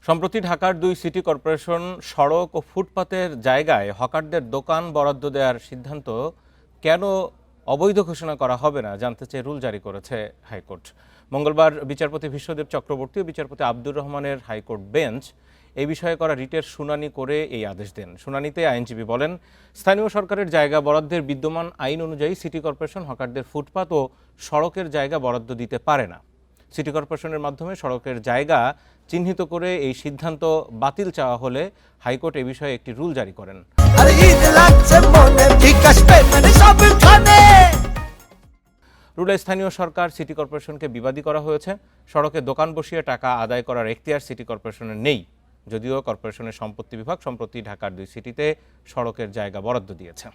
সম্প্রতি ঢাকার ২ city corporation সড়ক ও ফুটপাতের জায়গায় হকারদের দোকান বরাদ্দ দেওয়ার সিদ্ধান্ত কেন অবৈধ ঘোষণা করা হবে না জানতে চেয়ে রুল জারি করেছে হাইকোর্ট। মঙ্গলবার বিচারপতি বিশ্বদেব চক্রবর্তী ও বিচারপতি আব্দুর রহমানের হাইকোর্ট বেঞ্চ এই বিষয়ে করা রিটের শুনানি করে এই আদেশ দেন। শুনানিতে আইনজীবী বলেন, স্থানীয় সরকারের জায়গা বরাদ্দের বিদ্যমান আইন অনুযায়ী সিটি কর্পোরেশন হকারদের ফুটপাত ও সড়কের জায়গা বরাদ্দ দিতে পারে না। সিটি কর্পোরেশনের মাধ্যমে সড়কের জায়গা চিহ্নিত করে এই সিদ্ধান্ত বাতিল চাওয়া হলে হাইকোর্ট এ বিষয়ে একটি রুল জারি করেন। রুলে স্থানীয় সরকার সিটি কর্পোরেশনকে বিবাদী করা হয়েছে। সড়কে দোকান বসিয়ে টাকা আদায় করার এখতিয়ার সিটি কর্পোরেশনের নেই, যদিও কর্পোরেশনের সম্পত্তি বিভাগ সম্প্রতি ঢাকার ২ সিটিতে সড়কের জায়গা বরাদ্দ দিয়েছে।